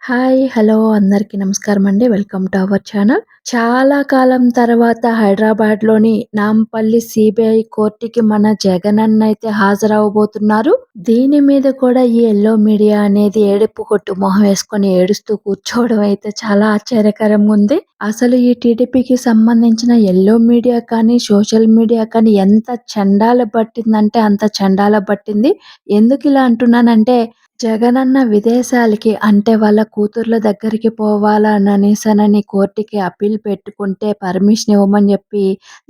Hi! Hello! అందరికీ నమస్కారమండి. Welcome to our channel. చాలా కాలం తర్వాత హైదరాబాద్‌లోని నాంపల్లి సీబీఐ కోర్ట్‌కి మన జగనన్న అయితే హాజరవ్వబోతున్నారు. దీని మీద కూడా ఈ యెల్లో మీడియా అనేది ఏడుపు కొట్టు మొహం వేసుకొని ఏడుస్తూ కూర్చోవడం అయితే చాలా ఆశ్చర్యకరంగుంది. అసలు ఈ టీడీపీకి సంబంధించిన యెల్లో మీడియా కానీ, సోషల్ మీడియా కానీ ఎంత చండాల పట్టిందంటే అంత చండాల పట్టింది. ఎందుకిలా అంటున్నానంటే జగనన్న విదేశాలకి అంటే వాళ్ళ కూతుర్ల దగ్గరికి పోవాలననేసనని కోర్ట్‌కి అప్పీల్ పెట్టుకుంటే పర్మిషన్ ఇవ్వమని జెప్పి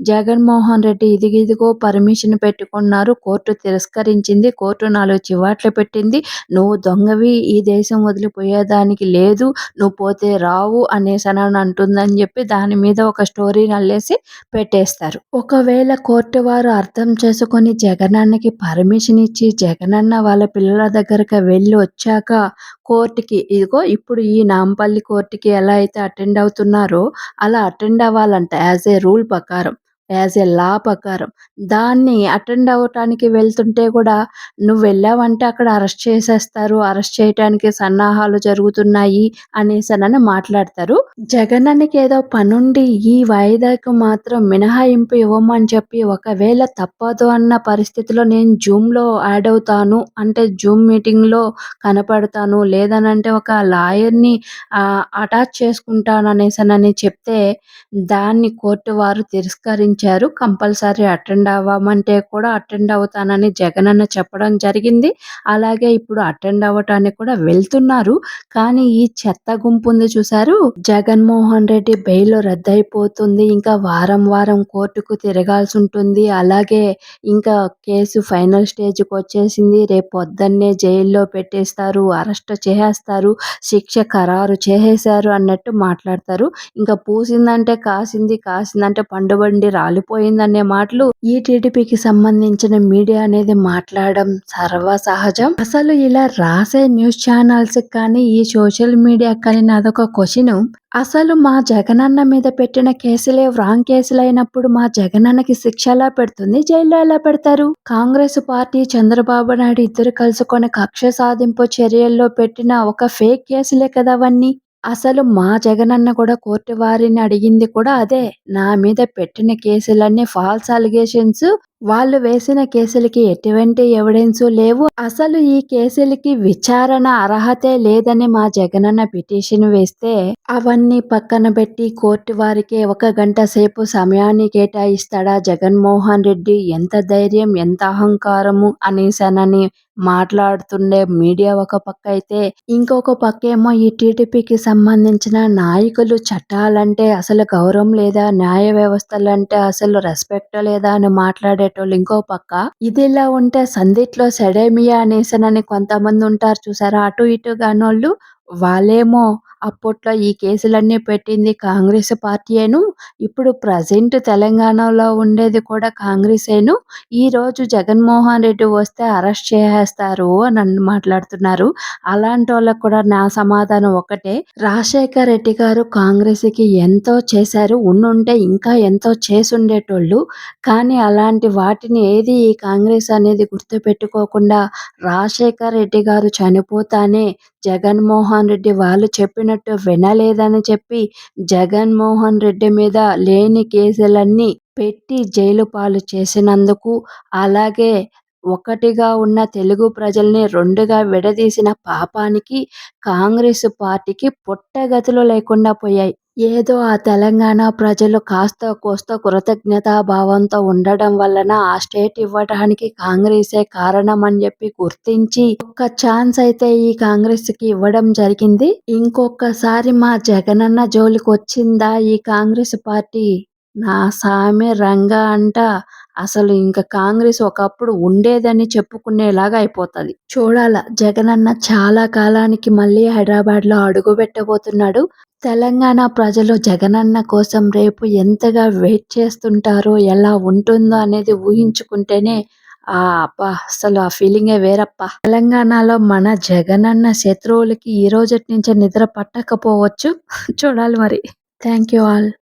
జగన్మోహన్ రెడ్డి ఇదిగిదిగో పర్మిషన్ పెట్టుకున్నారు. కోర్టు తిరస్కరించింది. కోర్టు 4 చివాట్లు పెట్టింది. "నువ్వు దొంగవి. ఈ దేశం వదిలిపోయేదానికి లేదు. నువ్వు పోతే రావు" అనేసనని అంటుందని జెప్పి దాని మీద ఒక స్టోరీని అల్లేసి పెట్టేస్తారు. ఒకవేళ కోర్టు వారు అర్థం చేసుకొని జగనన్నకి పర్మిషన్ ఇచ్చి జగనన్న వాళ్ళ పిల్లల దగ్గరకి వెళ్ళి వచ్చాక కోర్ట్‌కి ఇదిగో ఇప్పుడు ఈ నాంపల్లి కోర్ట్‌కి ఎలా అయితే అటెండ్ అవుతున్నారో అలా అటెండ్ అవ్వాలంట యాస్ ఏ రూల్ ప్రకారం. యాస్ ఏ లా ప్రకారం. దాన్ని అటెండ్ అవ్వటానికి వెళ్తుంటే కూడా నువ్వెళ్ళావంటే అక్కడ అరెస్ట్ చేసేస్తారు. అరెస్ట్ చేయటానికి సన్నాహాలు జరుగుతున్నాయి అనేసనని మాట్లాడతారు. జగనన్నకి ఏదో పనుండి ఈ వాయిదాకు మాత్రం మినహాయింపు ఇవ్వమని చెప్పి ఒకవేళ తప్పదు అన్న పరిస్థితిలో నేను జూమ్‌లో యాడ్ అవుతాను. అంటే జూమ్ మీటింగ్‌లో కనపడతాను. లేదనంటే ఒక లాయర్‌ని అటాచ్ చేసుకుంటాననేసనని చెప్తే దాన్ని కోర్టు వారు తిరస్కరించారు. కంపల్సరీ అటెండ్ అవ్వమంటే కూడా అటెండ్ అవుతానని జగనన్న చెప్పడం జరిగింది. అలాగే ఇప్పుడు అటెండ్ అవ్వటానికి కూడా వెళ్తున్నారు. కానీ ఈ చెత్త గుంపుంది చూసారు? జగన్మోహన్ రెడ్డి బెయిల్ రద్దయిపోతుంది. ఇంకా వారం కోర్టుకు తిరగాల్సుంటుంది. అలాగే ఇంకా కేసు ఫైనల్ స్టేజ్‌కొచ్చేసింది. రేపు పొద్దున్నే జైల్లో పెట్టేస్తారు. అరెస్ట్ చేసేస్తారు. శిక్ష ఖరారు చేసేశారు అన్నట్టు మాట్లాడతారు. ఇంకా పూసిందంటే కాసింది, కాసిందంటే పండుబండి రాలిపోయిందనే మాటలు ఈ టీడీపీకి సంబంధించిన మీడియా అనేది మాట్లాడడం సర్వసహజం. అసలు ఇలా రాసే న్యూస్ ఛానల్స్‌కి కానీ, ఈ సోషల్ మీడియాకి కానీ నాదొక క్వెషను. అసలు మా జగనన్న మీద పెట్టిన కేసులే రాంగ్ కేసులైనప్పుడు మా జగనన్నకి శిక్ష ఎలా పెడుతుంది? జైల్లో ఎలా పెడతారు? కాంగ్రెస్ పార్టీ, చంద్రబాబు నాయుడు ఇద్దరు కలుసుకొని కక్ష సాధింపు చర్యల్లో పెట్టిన ఒక ఫేక్ కేసులే కదా అవన్నీ. అసలు మా జగనన్న కూడా కోర్టు వారిని అడిగింది కూడా అదే. నా మీద పెట్టిన కేసులన్నీ ఫాల్స్ అలిగేషన్స్. వాళ్ళు వేసిన కేసులకి ఎటువంటి ఎవిడెన్సు లేవు. అసలు ఈ కేసులకి విచారణ అర్హతే లేదని మా జగనన్న పిటిషన్ వేస్తే అవన్నీ పక్కన పెట్టి కోర్టు వారికే 1 గంట సేపు సమయాన్ని కేటాయిస్తాడా జగన్మోహన్ రెడ్డి? ఎంత ధైర్యం, ఎంత అహంకారము అనేసనని మాట్లాడుతుండే మీడియా ఒక పక్క అయితే, ఇంకొక పక్కేమో ఈ టీడీపీకి సంబంధించిన నాయకులు చట్టాలంటే అసలు గౌరవం లేదా? న్యాయ వ్యవస్థలంటే అసలు రెస్పెక్ట్ లేదా? అని మాట్లాడేటోళ్ళు ఇంకో పక్క. ఇదిలా ఉంటే సందిట్లో సెడేమియా అనేసనని కొంతమంది ఉంటారు చూసారా? అటు ఇటు గానోళ్ళు. వాళ్ళేమో అప్పట్లో ఈ కేసులన్నీ పెట్టింది కాంగ్రెస్ పార్టీయేను. ఇప్పుడు ప్రెజెంట్ తెలంగాణలో ఉండేది కూడా కాంగ్రెసేను. ఈరోజు జగన్మోహన్ రెడ్డి వస్తే అరెస్ట్ చేసేస్తారు అని మాట్లాడుతున్నారు. అలాంటోళ్ళకి కూడా నా సమాధానం ఒకటే. రాజశేఖర్ రెడ్డి గారు కాంగ్రెస్‌కి ఎంతో చేశారు. ఉండుంటే ఇంకా ఎంతో చేసుండేటోళ్ళు. కానీ అలాంటి వాటిని ఏది ఈ కాంగ్రెస్ అనేది గుర్తుపెట్టుకోకుండా రాజశేఖర్ రెడ్డి గారు చనిపోతానే జగన్మోహన్ రెడ్డి వాళ్ళు చెప్పినట్టు వినలేదని చెప్పి జగన్మోహన్ రెడ్డి మీద లేని కేసులన్నీ పెట్టి జైలు పాలు చేసినందుకు, అలాగే ఒకటిగా ఉన్న తెలుగు ప్రజల్ని 2గా విడదీసిన పాపానికి కాంగ్రెస్ పార్టీకి పుట్టగతులు లేకుండా పోయాయి. ఏదో ఆ తెలంగాణ ప్రజలు కాస్తో కూస్తో కృతజ్ఞతా భావంతో ఉండడం వలన ఆ స్టేట్ ఇవ్వడానికి కాంగ్రెసే కారణం అని చెప్పి గుర్తించి ఒక్క ఛాన్స్ అయితే ఈ కాంగ్రెస్‌కి ఇవ్వడం జరిగింది. ఇంకొకసారి మా జగనన్న జోలికొచ్చిందా ఈ కాంగ్రెస్ పార్టీ, నా సామి రంగా అంట అసలు ఇంక కాంగ్రెస్ ఒకప్పుడు ఉండేదని చెప్పుకునేలాగా అయిపోతది. చూడాల జగనన్న చాలా కాలానికి మళ్ళీ హైదరాబాద్‌లో అడుగుపెట్టబోతున్నాడు. తెలంగాణ ప్రజలు జగనన్న కోసం రేపు ఎంతగా వెయిట్ చేస్తుంటారో, ఎలా ఉంటుందో అనేది ఊహించుకుంటేనే అబ్బా! అసలు ఆ ఫీలింగే వేరప్పా! తెలంగాణలో మన జగనన్న శత్రువులకి ఈ రోజటి నుంచే నిద్ర పట్టకపోవచ్చు. చూడాలి మరి. Thank you all.